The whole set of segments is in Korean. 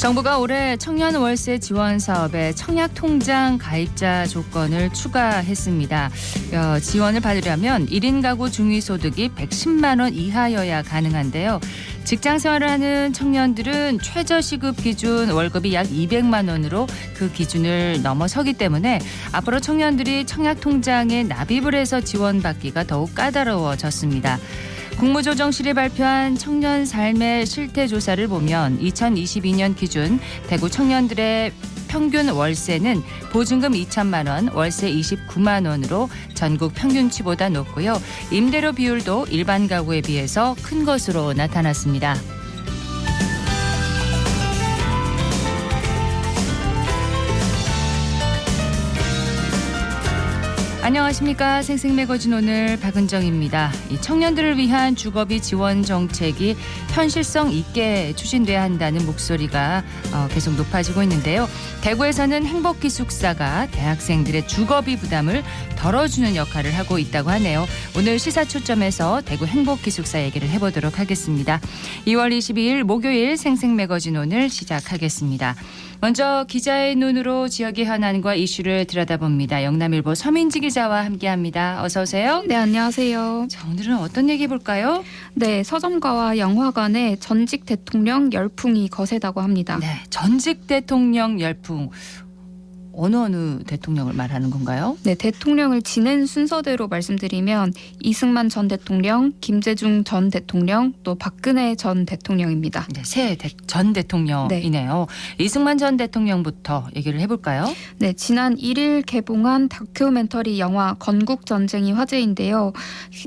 정부가 올해 청년 월세 지원 사업에 청약통장 가입자 조건을 추가했습니다. 지원을 받으려면 1인 가구 중위소득이 110만 원 이하여야 가능한데요. 직장 생활을 하는 청년들은 최저시급 기준 월급이 약 200만 원으로 그 기준을 넘어서기 때문에 앞으로 청년들이 청약통장에 납입을 해서 지원받기가 더욱 까다로워졌습니다. 국무조정실이 발표한 청년 삶의 실태조사를 보면 2022년 기준 대구 청년들의 평균 월세는 보증금 2천만 원, 월세 29만 원으로 전국 평균치보다 높고요. 임대료 비율도 일반 가구에 비해서 큰 것으로 나타났습니다. 안녕하십니까. 생생매거진 오늘 박은정입니다. 이 청년들을 위한 주거비 지원 정책이 현실성 있게 추진돼야 한다는 목소리가 계속 높아지고 있는데요. 대구에서는 행복기숙사가 대학생들의 주거비 부담을 덜어주는 역할을 하고 있다고 하네요. 오늘 시사 초점에서 대구 행복기숙사 얘기를 해보도록 하겠습니다. 2월 22일 목요일 생생매거진 오늘 시작하겠습니다. 먼저 기자의 눈으로 지역의 현안과 이슈를 들여다봅니다. 영남일보 서민지 기자와 함께합니다. 어서 오세요. 네, 안녕하세요. 자, 오늘은 어떤 얘기 볼까요? 네, 서점가와 영화관에 전직 대통령 열풍이 거세다고 합니다. 네, 전직 대통령 열풍. 어느 대통령을 말하는 건가요? 네, 대통령을 지낸 순서대로 말씀드리면 이승만 전 대통령, 김대중 전 대통령, 또 박근혜 전 대통령입니다. 네, 새 전 대통령이네요. 네. 이승만 전 대통령부터 얘기를 해볼까요? 네, 지난 1일 개봉한 다큐멘터리 영화 건국전쟁이 화제인데요.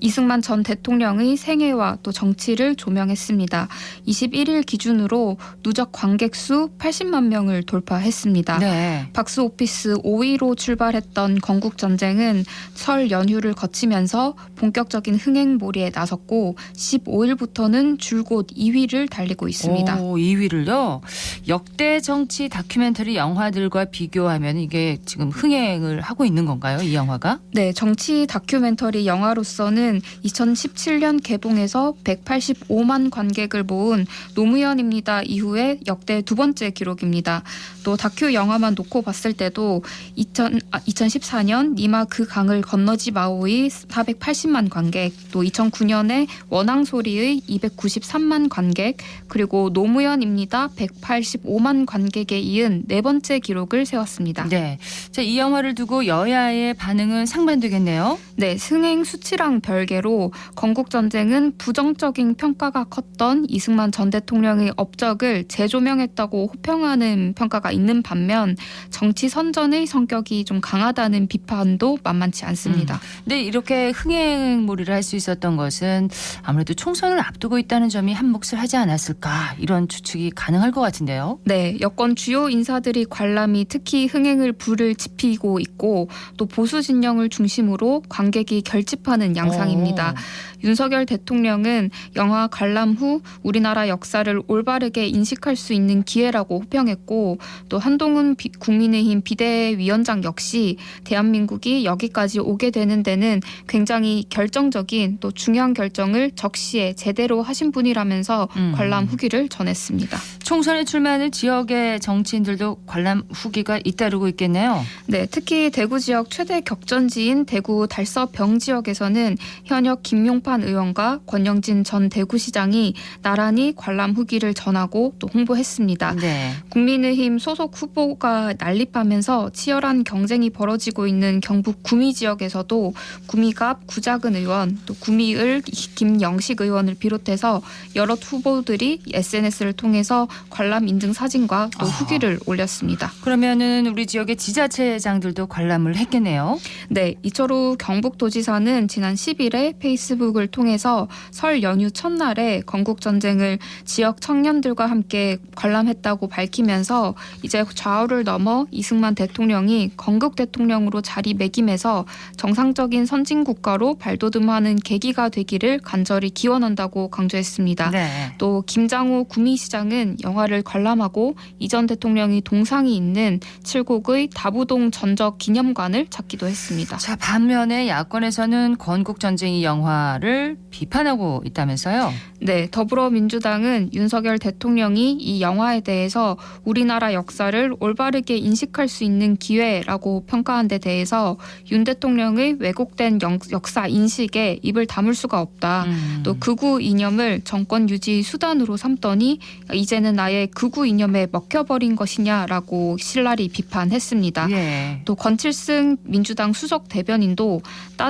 이승만 전 대통령의 생애와 또 정치를 조명했습니다. 21일 기준으로 누적 관객 수 80만 명을 돌파했습니다. 네. 박스 오피스 5위로 출발했던 건국전쟁은 설 연휴를 거치면서 본격적인 흥행몰이에 나섰고 15일부터는 줄곧 2위를 달리고 있습니다. 2위를요? 역대 정치 다큐멘터리 영화들과 비교하면 이게 지금 흥행을 하고 있는 건가요? 이 영화가? 네, 정치 다큐멘터리 영화로서는 2017년 개봉해서 185만 관객을 모은 노무현입니다 이후에 역대 두 번째 기록입니다. 또 다큐 영화만 놓고 봤을 때도 2014년 니마 그 강을 건너지 마오의 480만 관객, 또 2009년에 원앙소리의 293만 관객, 그리고 노무현입니다 185만 관객에 이은 네 번째 기록을 세웠습니다. 네, 자, 이 영화를 두고 여야의 반응은 상반되겠네요. 네, 흥행 수치랑 별개로 건국전쟁은 부정적인 평가가 컸던 이승만 전 대통령의 업적을 재조명했다고 호평하는 평가가 있는 반면 정치 선전의 성격이 좀 강하다는 비판도 만만치 않습니다. 근데 이렇게 흥행몰이를 할 수 있었던 것은 아무래도 총선을 앞두고 있다는 점이 한 몫을 하지 않았을까, 이런 추측이 가능할 것 같은데요. 네, 여권 주요 인사들이 관람이 특히 흥행을 불을 지피고 있고 또 보수 진영을 중심으로 관객이 결집하는 양상입니다. 윤석열 대통령은 영화 관람 후 우리나라 역사를 올바르게 인식할 수 있는 기회라고 호평했고, 또 한동훈 국민의힘 비대위원장 역시 대한민국이 여기까지 오게 되는 데는 굉장히 결정적인 또 중요한 결정을 적시에 제대로 하신 분이라면서 관람 후기를 전했습니다. 총선에 출마하는 지역의 정치인들도 관람 후기가 잇따르고 있겠네요. 네, 특히 대구 지역 최대 격전지인 대구 달서병 지역에서는 현역 김용판 의원과 권영진 전 대구시장이 나란히 관람 후기를 전하고 또 홍보했습니다. 네. 국민의힘 소속 후보가 난립하면서 치열한 경쟁이 벌어지고 있는 경북 구미 지역에서도 구미갑 구작은 의원, 또 구미을 김영식 의원을 비롯해서 여러 후보들이 SNS를 통해서 관람 인증 사진과 또 후기를 올렸습니다. 그러면은 우리 지역의 지자체장들도 관람을 했겠네요. 네, 이철우 경북도지사는 지난 10일에 페이스북을 통해서 설 연휴 첫날에 건국전쟁을 지역 청년들과 함께 관람했다고 밝히면서 이제 좌우를 넘어 이승만 대통령이 건국 대통령으로 자리매김해서 정상적인 선진국가로 발돋움하는 계기가 되기를 간절히 기원한다고 강조했습니다. 네. 또 김장호 구미시장은 영화를 관람하고 이 전 대통령이 동상이 있는 칠곡의 다부동 전적 기념관을 찾기도 했습니다. 자, 반면에 야권에서는 건국전쟁 이 영화를 비판하고 있다면서요? 네, 더불어민주당은 윤석열 대통령이 이 영화에 대해서 우리나라 역사를 올바르게 인식할 수 있는 기회라고 평가한 데 대해서 윤 대통령의 왜곡된 역사 인식에 입을 다물 수가 없다. 또 극우 이념을 정권 유지 수단으로 삼더니 이제는 아예 극우 이념에 먹혀버린 것이냐라고 신랄히 비판했습니다. 예. 또 권칠승 민주당 수석 대변인도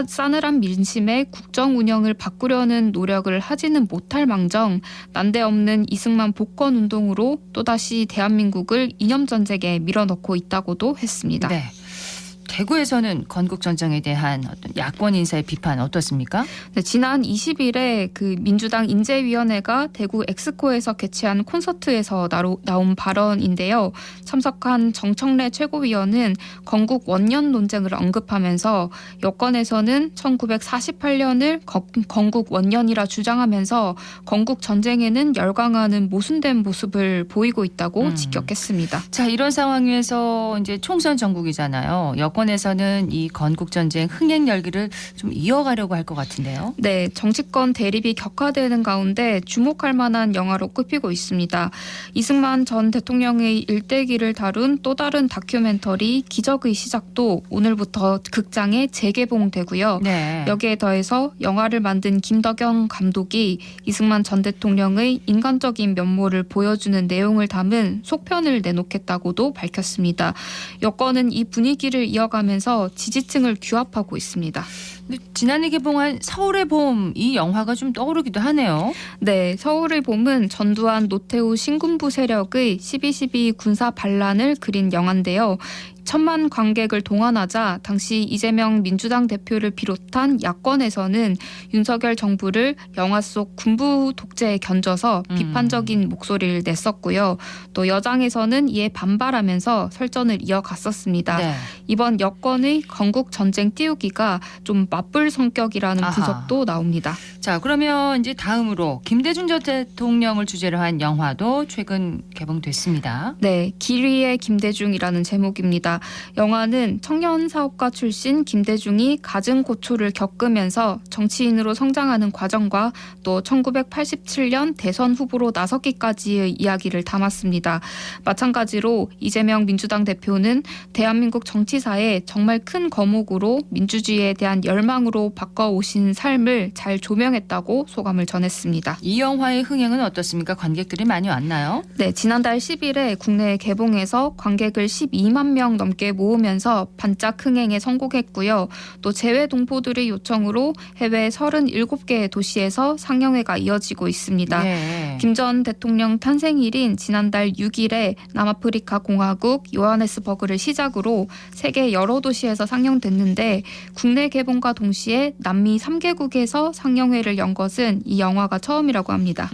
싸늘한 민심에 국정 운영을 바꾸려는 노력을 하지는 못할 망정 난데없는 이승만 복권 운동으로 또다시 대한민국을 이념 전쟁에 밀어넣고 있다고도 했습니다. 네. 대구에서는 건국전쟁에 대한 어떤 야권 인사의 비판 어떻습니까? 네, 지난 20일에 그 민주당 인재위원회가 대구 엑스코에서 개최한 콘서트에서 나온 발언인데요. 참석한 정청래 최고위원은 건국 원년 논쟁을 언급하면서 여권에서는 1948년을 건국 원년이라 주장하면서 건국 전쟁에는 열광하는 모순된 모습을 보이고 있다고 직격했습니다. 자, 이런 상황에서 이제 총선 전국이잖아요. 여권에서는 이 건국전쟁 흥행 열기를 좀 이어가려고 할 것 같은데요. 네, 정치권 대립이 격화되는 가운데 주목할 만한 영화로 꼽히고 있습니다. 이승만 전 대통령의 일대기를 다룬 또 다른 다큐멘터리 기적의 시작도 오늘부터 극장에 재개봉되고요. 네. 여기에 더해서 영화를 만든 김덕영 감독이 이승만 전 대통령의 인간적인 면모를 보여주는 내용을 담은 속편을 내놓겠다고도 밝혔습니다. 여권은 이 분위기를 이어가면서 지지층을 규합하고 있습니다. 지난해 개봉한 서울의 봄 이 영화가 좀 떠오르기도 하네요. 네, 서울의 봄은 전두환 노태우 신군부 세력의 12.12 군사 반란을 그린 영화인데요. 1,000만 관객을 동원하자 당시 이재명 민주당 대표를 비롯한 야권에서는 윤석열 정부를 영화 속 군부 독재에 견져서 비판적인 목소리를 냈었고요. 또 여당에서는 이에 반발하면서 설전을 이어갔었습니다. 네. 이번 여권의 건국 전쟁 띄우기가 좀 맞불 성격이라는 분석도 나옵니다. 자, 그러면 이제 다음으로 김대중 전 대통령을 주제로 한 영화도 최근 개봉됐습니다. 네, 길 위의 김대중이라는 제목입니다. 영화는 청년 사업가 출신 김대중이 갖은 고초를 겪으면서 정치인으로 성장하는 과정과 또 1987년 대선 후보로 나서기까지의 이야기를 담았습니다. 마찬가지로 이재명 민주당 대표는 대한민국 정치사에 정말 큰 거목으로 민주주의에 대한 열망으로 바꿔오신 삶을 잘 조명했다고 소감을 전했습니다. 이 영화의 흥행은 어떻습니까? 관객들이 많이 왔나요? 네, 지난달 10일에 국내에 개봉해서 관객을 12만 명 넘게 모으면서 반짝 흥행에 성공했고요. 또 재외 동포들의 요청으로 해외 37개 도시에서 상영회가 이어지고 있습니다. 네. 김 전 대통령 탄생일인 지난달 6일에 남아프리카 공화국 요하네스버그를 시작으로 세계 여러 도시에서 상영됐는데 국내 개봉과 동시에 남미 3개국에서 상영회를 연 것은 이 영화가 처음이라고 합니다.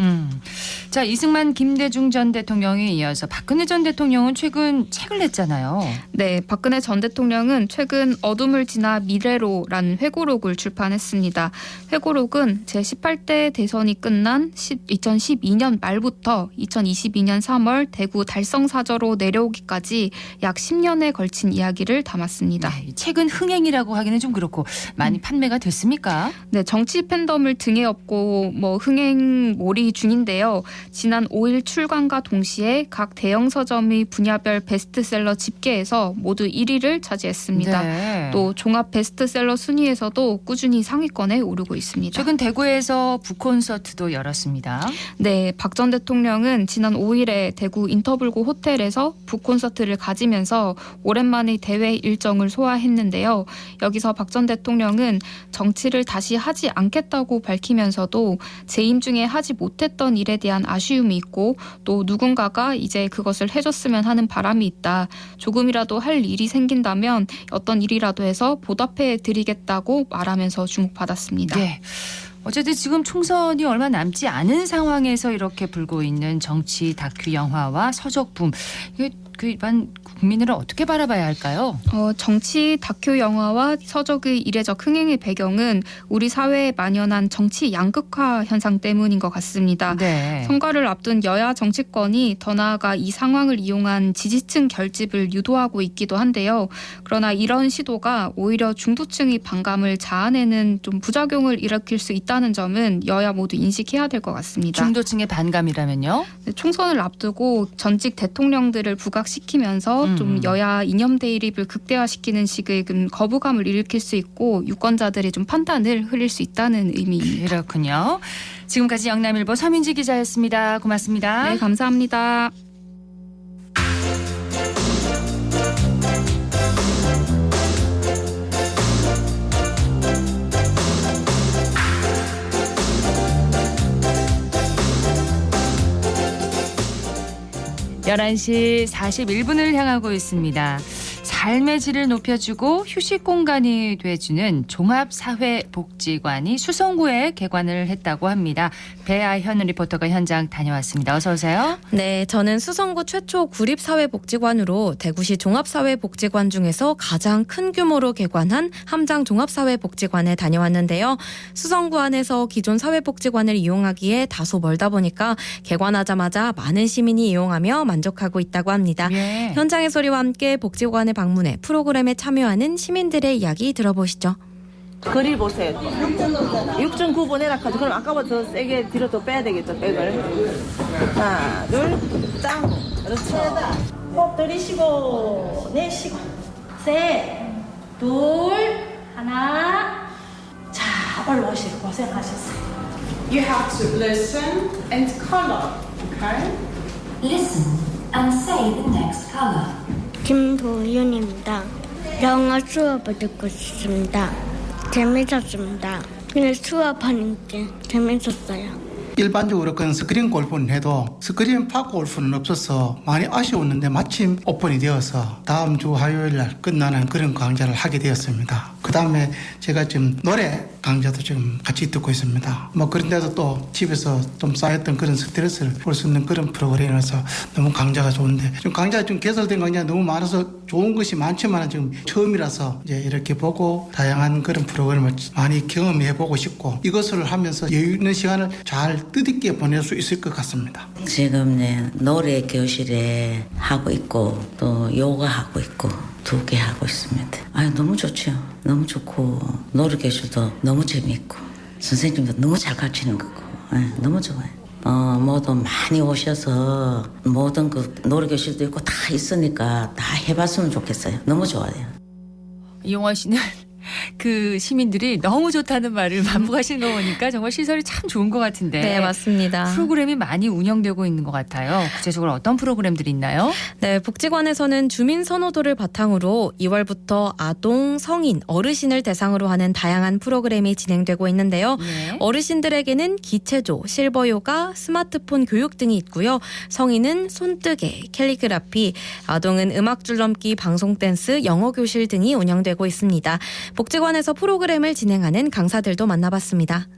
자, 이승만 김대중 전 대통령에 이어서 박근혜 전 대통령은 최근 책을 냈잖아요. 네, 박근혜 전 대통령은 최근 어둠을 지나 미래로라는 회고록을 출판했습니다. 회고록은 제18대 대선이 끝난 2012년 말부터 2022년 3월 대구 달성사저로 내려오기까지 약 10년에 걸친 이야기를 담았습니다. 네, 책은 흥행이라고 하기는 좀 그렇고 많이 판매가 됐습니까? 네, 정치 팬덤을 등에 업고 흥행몰이 중인데요. 지난 5일 출간과 동시에 각 대형 서점의 분야별 베스트셀러 집계에서 모두 1위를 차지했습니다. 네. 또 종합 베스트셀러 순위에서도 꾸준히 상위권에 오르고 있습니다. 최근 대구에서 북콘서트도 열었습니다. 네, 박 전 대통령은 지난 5일에 대구 인터블고 호텔에서 북콘서트를 가지면서 오랜만에 대회 일정을 소화했는데요. 여기서 박 전 대통령은 정치를 다시 하지 않겠다고 밝히면서도 재임 중에 하지 못했던 일에 대한 아쉬움이 있고 또 누군가가 이제 그것을 해줬으면 하는 바람이 있다. 조금이라도 할 일이 생긴다면 어떤 일이라도 해서 보답해 드리겠다고 말하면서 주목받았습니다. 네. 어쨌든 지금 총선이 얼마 남지 않은 상황에서 이렇게 불고 있는 정치 다큐 영화와 서적 붐. 이게 그 일반 국민들은 어떻게 바라봐야 할까요? 정치 다큐 영화와 서적의 이례적 흥행의 배경은 우리 사회에 만연한 정치 양극화 현상 때문인 것 같습니다. 네. 선거를 앞둔 여야 정치권이 더 나아가 이 상황을 이용한 지지층 결집을 유도하고 있기도 한데요. 그러나 이런 시도가 오히려 중도층의 반감을 자아내는 좀 부작용을 일으킬 수 있다는 점은 여야 모두 인식해야 될 것 같습니다. 중도층의 반감이라면요? 총선을 앞두고 전직 대통령들을 부각시키면서 좀 여야 이념 대립을 극대화시키는 식의 거부감을 일으킬 수 있고 유권자들이 좀 판단을 흐릴 수 있다는 의미입니다. 그렇군요. 지금까지 영남일보 서민지 기자였습니다. 고맙습니다. 네, 감사합니다. (11시 41분을) 향하고 있습니다. 삶의 질을 높여주고 휴식 공간이 돼주는 종합사회복지관이 수성구에 개관을 했다고 합니다. 배아현 리포터가 현장 다녀왔습니다. 어서 오세요. 네, 저는 수성구 최초 구립사회복지관으로 대구시 종합사회복지관 중에서 가장 큰 규모로 개관한 함장 종합사회복지관에 다녀왔는데요. 수성구 안에서 기존 사회복지관을 이용하기에 다소 멀다 보니까 개관하자마자 많은 시민이 이용하며 만족하고 있다고 합니다. 예. 현장의 소리와 함께 복지관에 방문해 프로그램에 참여하는 시민들의 이야기 들어보시죠. 거리 보세요. 6.9번 해라카지. 그럼 아까보다 더 세게 뒤로 더 빼야 되겠죠, 백을. 하나, 둘, 짱. 그렇죠. 호흡 들이쉬고, 내쉬고. 셋, 둘, 하나. 자, 올라오시고 고생하셨어요. You have to listen and color, okay? Listen and say the next color. 김도윤입니다. 영어 수업을 듣고 있습니다. 재밌었습니다. 그냥 수업하는 게 재밌었어요. 일반적으로 그런 스크린 골프는 해도 스크린 파 골프는 없어서 많이 아쉬웠는데 마침 오픈이 되어서 다음 주 화요일 날 끝나는 그런 강좌를 하게 되었습니다. 그 다음에 제가 지금 노래 강좌도 지금 같이 듣고 있습니다. 뭐 그런데도 또 집에서 좀 쌓였던 그런 스트레스를 풀 수 있는 그런 프로그램이라서 너무 강좌가 좋은데 지금 강좌 좀 개설된 강좌가 너무 많아서 좋은 것이 많지만 지금 처음이라서 이제 이렇게 보고 다양한 그런 프로그램을 많이 경험해 보고 싶고 이것을 하면서 여유 있는 시간을 잘 뜻있게 보낼 수 있을 것 같습니다. 지금 노래 교실에 하고 있고 또 요가 하고 있고 2개 하고 있습니다. 너무 좋죠. 너무 좋고 노래 교실도 너무 재미있고 선생님도 너무 잘 가르치는 거고 너무 좋아요. 모두 많이 오셔서 모든 그 노래 교실도 있고 다 있으니까 다 해봤으면 좋겠어요. 너무 좋아요. 이용화 씨는 그 시민들이 너무 좋다는 말을 반복하시는 거 보니까 정말 시설이 참 좋은 것 같은데. 네, 맞습니다. 프로그램이 많이 운영되고 있는 것 같아요. 구체적으로 어떤 프로그램들이 있나요? 네, 복지관에서는 주민 선호도를 바탕으로 2월부터 아동, 성인, 어르신을 대상으로 하는 다양한 프로그램이 진행되고 있는데요. 네. 어르신들에게는 기체조, 실버 요가, 스마트폰 교육 등이 있고요. 성인은 손뜨개, 캘리그라피, 아동은 음악 줄넘기, 방송 댄스, 영어 교실 등이 운영되고 있습니다. 복지관에서 프로그램을 진행하는 강사들도 만나봤습니다.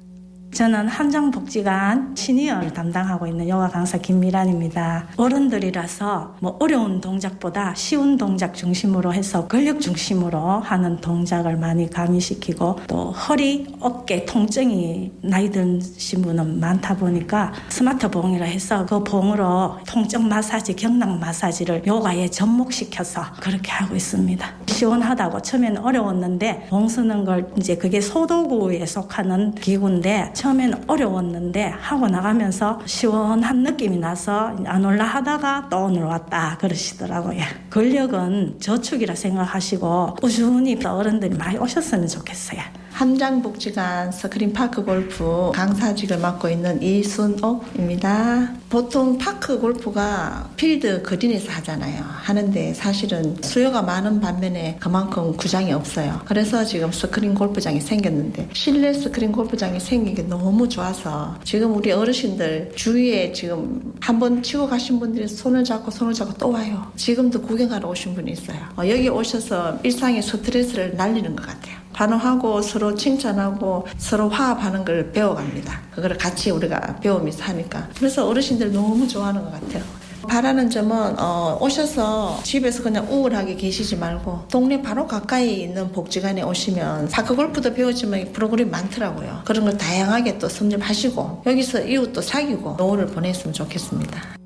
저는 함장복지관 시니어를 담당하고 있는 요가 강사 김미란입니다. 어른들이라서 어려운 동작보다 쉬운 동작 중심으로 해서 근력 중심으로 하는 동작을 많이 가미시키고 또 허리, 어깨 통증이 나이 드신 분은 많다 보니까 스마트 봉이라 해서 그 봉으로 통증 마사지, 경락 마사지를 요가에 접목시켜서 그렇게 하고 있습니다. 시원하다고 처음에는 어려웠는데 봉 쓰는 걸 이제 그게 소도구에 속하는 기구인데 처음에는 어려웠는데 하고 나가면서 시원한 느낌이 나서 안 올라 하다가 또 오늘 왔다 그러시더라고요. 근력은 저축이라 생각하시고 꾸준히 어른들이 많이 오셨으면 좋겠어요. 함장복지관 스크린파크 골프 강사직을 맡고 있는 이순옥입니다. 보통 파크 골프가 필드 그린에서 하는데 사실은 수요가 많은 반면에 그만큼 구장이 없어요. 그래서 지금 스크린 골프장이 생겼는데 실내 스크린 골프장이 생긴 게 너무 좋아서 지금 우리 어르신들 주위에 지금 한번 치고 가신 분들이 손을 잡고 또 와요. 지금도 구경하러 오신 분이 있어요. 여기 오셔서 일상의 스트레스를 날리는 것 같아요. 반응하고 서로 칭찬하고 서로 화합하는 걸 배워갑니다. 그걸 같이 우리가 배우면서 하니까. 그래서 어르신들 너무 좋아하는 것 같아요. 바라는 점은 오셔서 집에서 그냥 우울하게 계시지 말고 동네 바로 가까이 있는 복지관에 오시면 파크 골프도 배우지만 프로그램이 많더라고요. 그런 걸 다양하게 또 섭렵하시고 여기서 이웃도 사귀고 노후를 보냈으면 좋겠습니다.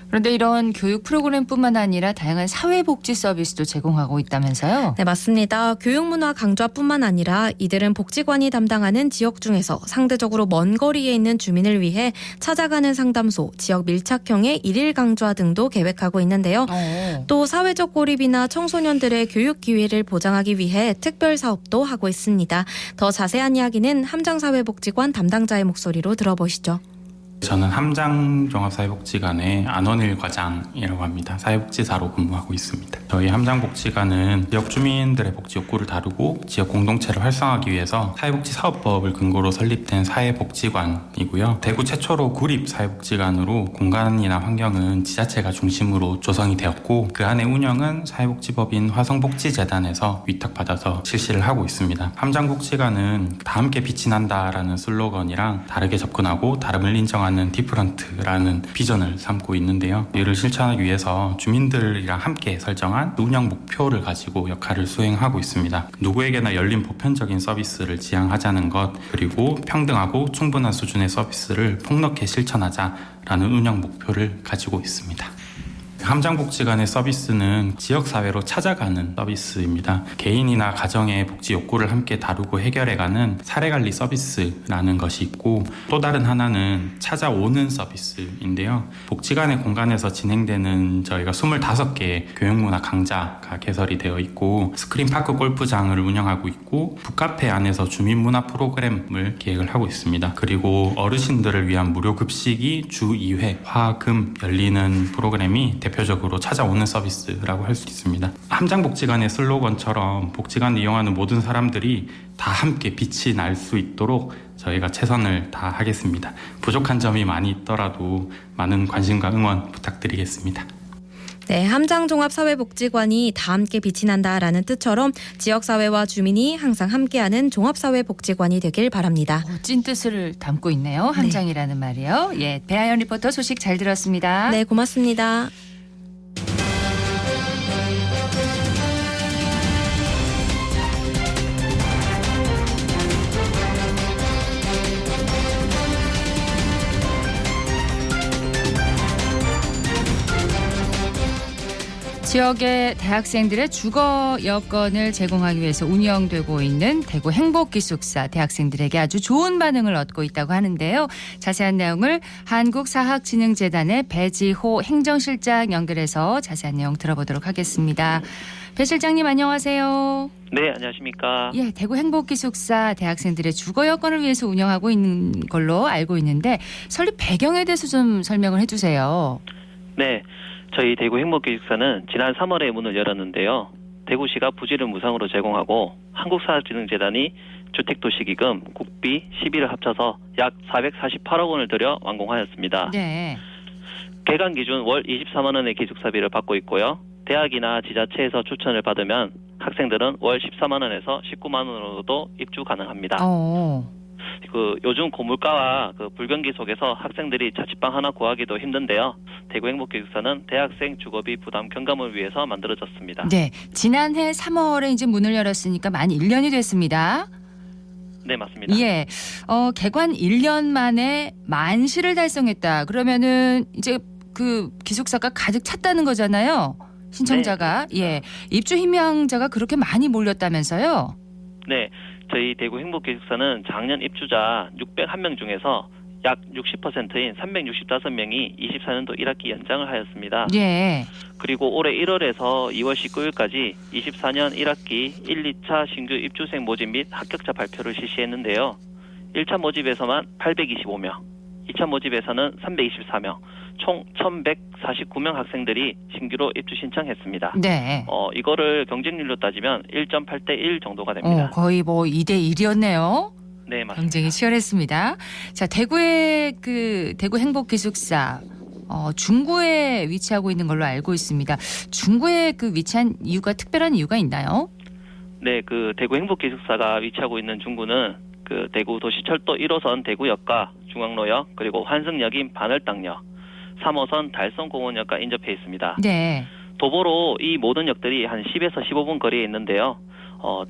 그런데 이런 교육 프로그램뿐만 아니라 다양한 사회복지 서비스도 제공하고 있다면서요? 네, 맞습니다. 교육문화 강좌뿐만 아니라 이들은 복지관이 담당하는 지역 중에서 상대적으로 먼 거리에 있는 주민을 위해 찾아가는 상담소, 지역 밀착형의 일일 강좌 등도 계획하고 있는데요. 또 사회적 고립이나 청소년들의 교육 기회를 보장하기 위해 특별 사업도 하고 있습니다. 더 자세한 이야기는 함장사회복지관 담당자의 목소리로 들어보시죠. 저는 함장종합사회복지관의 안원일 과장이라고 합니다. 사회복지사로 근무하고 있습니다. 저희 함장복지관은 지역 주민들의 복지 욕구를 다루고 지역 공동체를 활성화하기 위해서 사회복지사업법을 근거로 설립된 사회복지관이고요. 대구 최초로 구립사회복지관으로 공간이나 환경은 지자체가 중심으로 조성이 되었고 그 안에 운영은 사회복지법인 화성복지재단에서 위탁받아서 실시를 하고 있습니다. 함장복지관은 다 함께 빛이 난다라는 슬로건이랑 다르게 접근하고 다름을 인정하는 디프런트라는 비전을 삼고 있는데요. 이를 실천하기 위해서 주민들이랑 함께 설정한 운영 목표를 가지고 역할을 수행하고 있습니다. 누구에게나 열린 보편적인 서비스를 지향하자는 것, 그리고 평등하고 충분한 수준의 서비스를 폭넓게 실천하자라는 운영 목표를 가지고 있습니다. 함장복지관의 서비스는 지역사회로 찾아가는 서비스입니다. 개인이나 가정의 복지 욕구를 함께 다루고 해결해가는 사례관리 서비스라는 것이 있고 또 다른 하나는 찾아오는 서비스인데요. 복지관의 공간에서 진행되는 저희가 25개의 교육문화 강좌가 개설이 되어 있고 스크린파크 골프장을 운영하고 있고 북카페 안에서 주민문화 프로그램을 기획을 하고 있습니다. 그리고 어르신들을 위한 무료 급식이 주 2회 화금 열리는 프로그램이 대표적으로 찾아오는 서비스라고 할 수 있습니다. 함장복지관의 슬로건처럼 복지관을 이용하는 모든 사람들이 다 함께 빛이 날 수 있도록 저희가 최선을 다하겠습니다. 부족한 점이 많이 있더라도 많은 관심과 응원 부탁드리겠습니다. 네, 함장종합사회복지관이 다 함께 빛이 난다라는 뜻처럼 지역사회와 주민이 항상 함께하는 종합사회복지관이 되길 바랍니다. 멋진 뜻을 담고 있네요. 함장이라는 말이요. 예, 배아연 리포터 소식 잘 들었습니다. 네, 고맙습니다. 지역의 대학생들의 주거 여건을 제공하기 위해서 운영되고 있는 대구 행복기숙사 대학생들에게 아주 좋은 반응을 얻고 있다고 하는데요. 자세한 내용을 한국사학진흥재단의 배지호 행정실장 연결해서 자세한 내용 들어보도록 하겠습니다. 배 실장님 안녕하세요. 네, 안녕하십니까. 예, 대구 행복기숙사 대학생들의 주거 여건을 위해서 운영하고 있는 걸로 알고 있는데 설립 배경에 대해서 좀 설명을 해주세요. 네. 저희 대구 행복기숙사는 지난 3월에 문을 열었는데요. 대구시가 부지를 무상으로 제공하고 한국사학진흥재단이 주택도시기금, 국비, 시비를 합쳐서 약 448억 원을 들여 완공하였습니다. 네. 개관 기준 월 24만 원의 기숙사비를 받고 있고요. 대학이나 지자체에서 추천을 받으면 학생들은 월 14만 원에서 19만 원으로도 입주 가능합니다. 요즘 고물가와 불경기 속에서 학생들이 자취방 하나 구하기도 힘든데요. 대구 행복기숙사는 대학생 주거비 부담 경감을 위해서 만들어졌습니다. 네, 지난해 3월에 이제 문을 열었으니까 만 1년이 됐습니다. 네, 맞습니다. 예, 개관 1년 만에 만시를 달성했다. 그러면은 이제 그 기숙사가 가득 찼다는 거잖아요. 신청자가. 네. 예, 입주 희망자가 그렇게 많이 몰렸다면서요? 네. 저희 대구 행복기숙사는 작년 입주자 601명 중에서 약 60%인 365명이 24년도 1학기 연장을 하였습니다. 예. 그리고 올해 1월에서 2월 19일까지 24년 1학기 1, 2차 신규 입주생 모집 및 합격자 발표를 실시했는데요. 1차 모집에서만 825명, 2차 모집에서는 324명, 총 1,149명 학생들이 신규로 입주 신청했습니다. 네. 이거를 경쟁률로 따지면 1.8대 1 정도가 됩니다. 거의 뭐 2대 1이었네요. 네, 맞습니다. 경쟁이 치열했습니다. 자, 대구의 대구 행복기숙사 중구에 위치하고 있는 걸로 알고 있습니다. 중구에 위치한 이유가 특별한 이유가 있나요? 네, 대구 행복기숙사가 위치하고 있는 중구는 대구 도시철도 1호선 대구역과 중앙로역 그리고 환승역인 반월당역, 3호선 달성공원역과 인접해 있습니다. 네. 도보로 이 모든 역들이 한 10에서 15분 거리에 있는데요.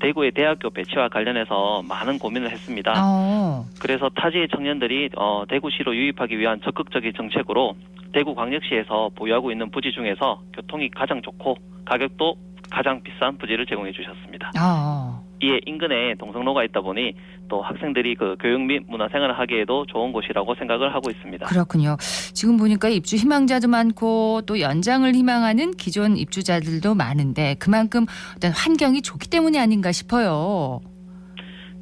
대구의 대학교 배치와 관련해서 많은 고민을 했습니다. 그래서 타지의 청년들이 대구시로 유입하기 위한 적극적인 정책으로 대구광역시에서 보유하고 있는 부지 중에서 교통이 가장 좋고 가격도 가장 비싼 부지를 제공해 주셨습니다. 이에 인근에 동성로가 있다 보니 또 학생들이 그 교육 및 문화생활을 하기에도 좋은 곳이라고 생각을 하고 있습니다. 그렇군요. 지금 보니까 입주 희망자도 많고 또 연장을 희망하는 기존 입주자들도 많은데 그만큼 어떤 환경이 좋기 때문이 아닌가 싶어요.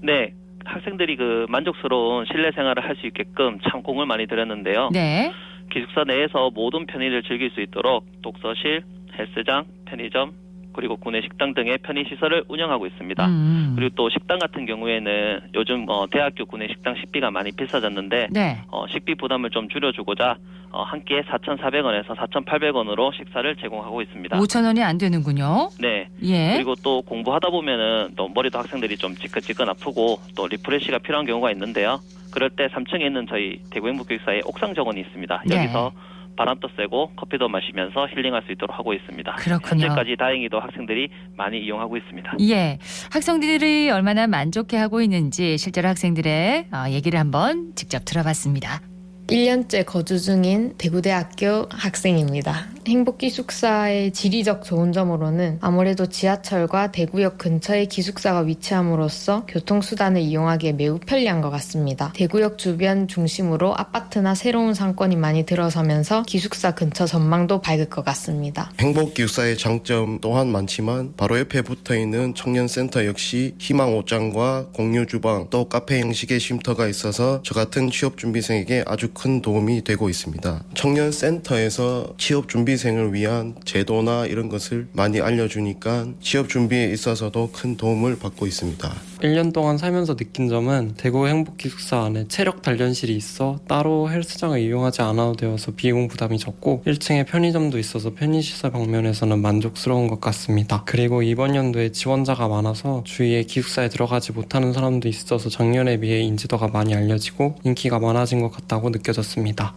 네. 학생들이 그 만족스러운 실내 생활을 할 수 있게끔 참 공을 많이 들였는데요. 네. 기숙사 내에서 모든 편의를 즐길 수 있도록 독서실, 헬스장, 편의점, 그리고 구내식당 등의 편의시설을 운영하고 있습니다. 그리고 또 식당 같은 경우에는 요즘 대학교 구내식당 식비가 많이 비싸졌는데 네. 식비 부담을 좀 줄여주고자 한 끼에 4,400원에서 4,800원으로 식사를 제공하고 있습니다. 5,000원이 안 되는군요. 네. 예. 그리고 또 공부하다 보면은 또 머리도 학생들이 좀 지끈지끈 아프고 또 리프레시가 필요한 경우가 있는데요. 그럴 때 3층에 있는 저희 대구행복기숙사에 옥상 정원이 있습니다. 네. 여기서 바람도 쐬고 커피도 마시면서 힐링할 수 있도록 하고 있습니다. 그렇군요. 현재까지 다행히도 학생들이 많이 이용하고 있습니다. 예, 학생들이 얼마나 만족해하고 있는지 실제로 학생들의 얘기를 한번 직접 들어봤습니다. 1년째 거주 중인 대구대학교 학생입니다. 행복기숙사의 지리적 좋은 점으로는 아무래도 지하철과 대구역 근처에 기숙사가 위치함으로써 교통수단을 이용하기에 매우 편리한 것 같습니다. 대구역 주변 중심으로 아파트나 새로운 상권이 많이 들어서면서 기숙사 근처 전망도 밝을 것 같습니다. 행복기숙사의 장점 또한 많지만 바로 옆에 붙어있는 청년센터 역시 희망 옷장과 공유 주방 또 카페 형식의 쉼터가 있어서 저 같은 취업준비생에게 아주 큰 도움이 되고 있습니다. 청년센터에서 취업준비생을 위한 제도나 이런 것을 많이 알려주니까 취업준비에 있어서도 큰 도움을 받고 있습니다. 1년 동안 살면서 느낀 점은 대구 행복기숙사 안에 체력 단련실이 있어 따로 헬스장을 이용하지 않아도 되어서 비용 부담이 적고 1층에 편의점도 있어서 편의시설 방면에서는 만족스러운 것 같습니다. 그리고 이번 연도에 지원자가 많아서 주위에 기숙사에 들어가지 못하는 사람도 있어서 작년에 비해 인지도가 많이 알려지고 인기가 많아진 것 같다고 느껴졌습니다.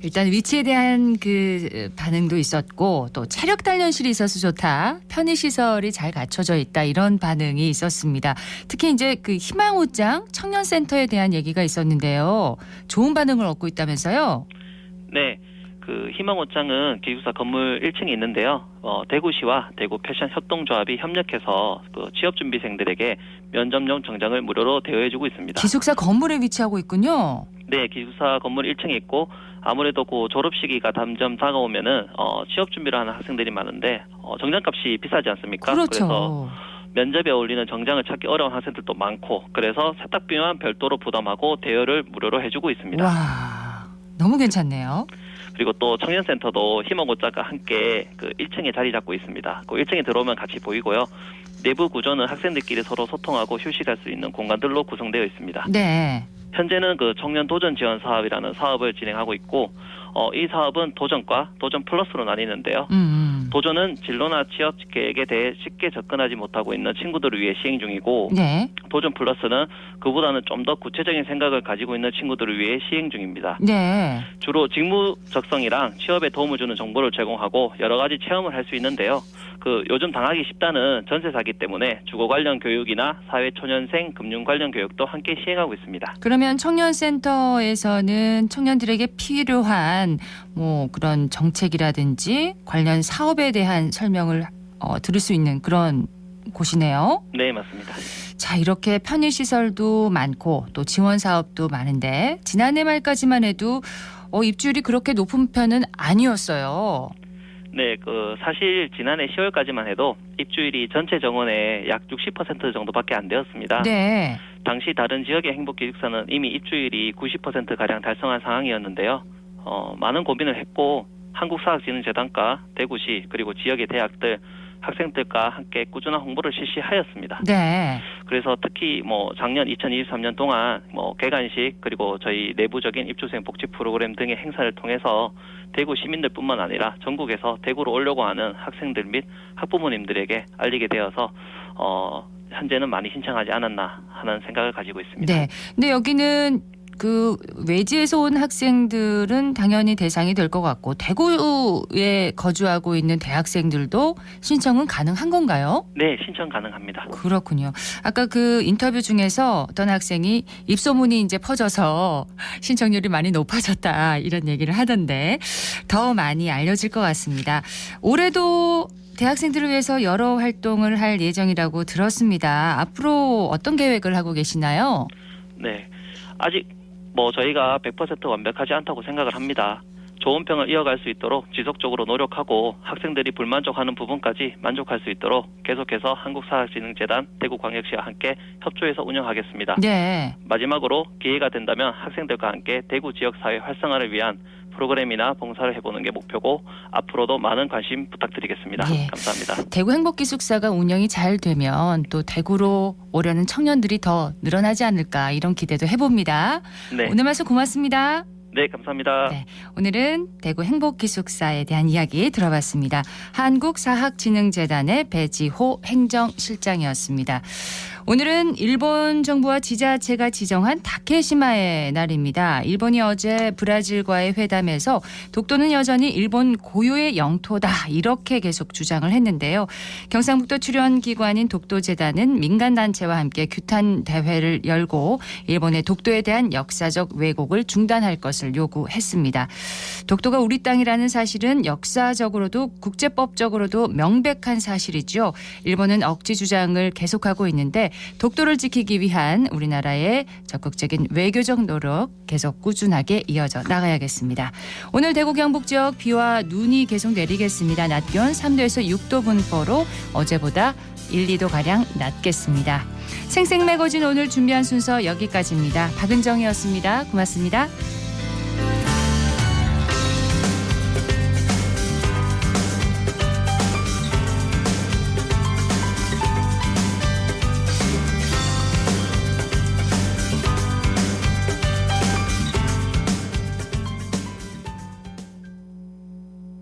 일단 위치에 대한 그 반응도 있었고 또 체력 단련실이 있어서 좋다. 편의시설이 잘 갖춰져 있다. 이런 반응이 있었습니다. 특히 이제 그 희망옷장 청년센터에 대한 얘기가 있었는데요. 좋은 반응을 얻고 있다면서요? 네. 그 희망옷장은 기숙사 건물 1층에 있는데요. 대구시와 대구 패션 협동조합이 협력해서 그 취업준비생들에게 면접용 정장을 무료로 대여해주고 있습니다. 기숙사 건물에 위치하고 있군요. 네, 기숙사 건물 1층에 있고 아무래도 그 졸업 시기가 점점 다가오면은 취업 준비를 하는 학생들이 많은데 정장값이 비싸지 않습니까? 그렇죠. 그래서 면접에 어울리는 정장을 찾기 어려운 학생들도 많고 그래서 세탁비만 별도로 부담하고 대여를 무료로 해주고 있습니다. 와, 너무 괜찮네요. 그리고 또 청년센터도 희망옷장과 함께 그 1층에 자리 잡고 있습니다. 그 1층에 들어오면 같이 보이고요. 내부 구조는 학생들끼리 서로 소통하고 휴식할 수 있는 공간들로 구성되어 있습니다. 네. 현재는 그 청년 도전 지원 사업이라는 사업을 진행하고 있고 이 사업은 도전과 도전 플러스로 나뉘는데요. 도전은 진로나 취업 계획에 대해 쉽게 접근하지 못하고 있는 친구들을 위해 시행 중이고 네. 도전 플러스는 그보다는 좀 더 구체적인 생각을 가지고 있는 친구들을 위해 시행 중입니다. 네. 주로 직무 적성이랑 취업에 도움을 주는 정보를 제공하고 여러 가지 체험을 할 수 있는데요. 그 요즘 당하기 쉽다는 전세 사기 때문에 주거 관련 교육이나 사회 초년생 금융 관련 교육도 함께 시행하고 있습니다. 그러면 청년센터에서는 청년들에게 필요한 뭐 그런 정책이라든지 관련 사업에 대한 설명을 들을 수 있는 그런 곳이네요. 네, 맞습니다. 자, 이렇게 편의시설도 많고 또 지원 사업도 많은데 지난해 말까지만 해도 입주율이 그렇게 높은 편은 아니었어요. 네, 그 사실 지난해 10월까지만 해도 입주율이 전체 정원의 약 60% 정도밖에 안 되었습니다. 네. 당시 다른 지역의 행복기숙사는 이미 입주율이 90%가량 달성한 상황이었는데요. 많은 고민을 했고 한국사학진흥재단과 대구시 그리고 지역의 대학들 학생들과 함께 꾸준한 홍보를 실시하였습니다. 네. 그래서 특히 작년 2023년 동안 개관식 그리고 저희 내부적인 입주생 복지 프로그램 등의 행사를 통해서 대구 시민들뿐만 아니라 전국에서 대구로 오려고 하는 학생들 및 학부모님들에게 알리게 되어서 현재는 많이 신청하지 않았나 하는 생각을 가지고 있습니다. 네. 근데 여기는 그 외지에서 온 학생들은 당연히 대상이 될 것 같고 대구에 거주하고 있는 대학생들도 신청은 가능한 건가요? 네, 신청 가능합니다. 그렇군요. 아까 그 인터뷰 중에서 어떤 학생이 입소문이 이제 퍼져서 신청률이 많이 높아졌다 이런 얘기를 하던데 더 많이 알려질 것 같습니다. 올해도 대학생들을 위해서 여러 활동을 할 예정이라고 들었습니다. 앞으로 어떤 계획을 하고 계시나요? 네, 아직 저희가 100% 완벽하지 않다고 생각을 합니다. 좋은 평을 이어갈 수 있도록 지속적으로 노력하고 학생들이 불만족하는 부분까지 만족할 수 있도록 계속해서 한국사학진흥재단 대구광역시와 함께 협조해서 운영하겠습니다. 네. 마지막으로 기회가 된다면 학생들과 함께 대구 지역사회 활성화를 위한 프로그램이나 봉사를 해보는 게 목표고 앞으로도 많은 관심 부탁드리겠습니다. 예. 감사합니다. 대구 행복기숙사가 운영이 잘 되면 또 대구로 오려는 청년들이 더 늘어나지 않을까 이런 기대도 해봅니다. 네. 오늘 말씀 고맙습니다. 네, 감사합니다. 네, 오늘은 대구 행복기숙사에 대한 이야기 들어봤습니다. 한국사학진흥재단의 배지호 행정실장이었습니다. 오늘은 일본 정부와 지자체가 지정한 다케시마의 날입니다. 일본이 어제 브라질과의 회담에서 독도는 여전히 일본 고유의 영토다 이렇게 계속 주장을 했는데요. 경상북도 출연기관인 독도재단은 민간단체와 함께 규탄 대회를 열고 일본의 독도에 대한 역사적 왜곡을 중단할 것을 요구했습니다. 독도가 우리 땅이라는 사실은 역사적으로도 국제법적으로도 명백한 사실이죠. 일본은 억지 주장을 계속하고 있는데 독도를 지키기 위한 우리나라의 적극적인 외교적 노력 계속 꾸준하게 이어져 나가야겠습니다. 오늘 대구 경북 지역 비와 눈이 계속 내리겠습니다. 낮 기온 3도에서 6도 분포로 어제보다 1, 2도가량 낮겠습니다. 생생매거진 오늘 준비한 순서 여기까지입니다. 박은정이었습니다. 고맙습니다.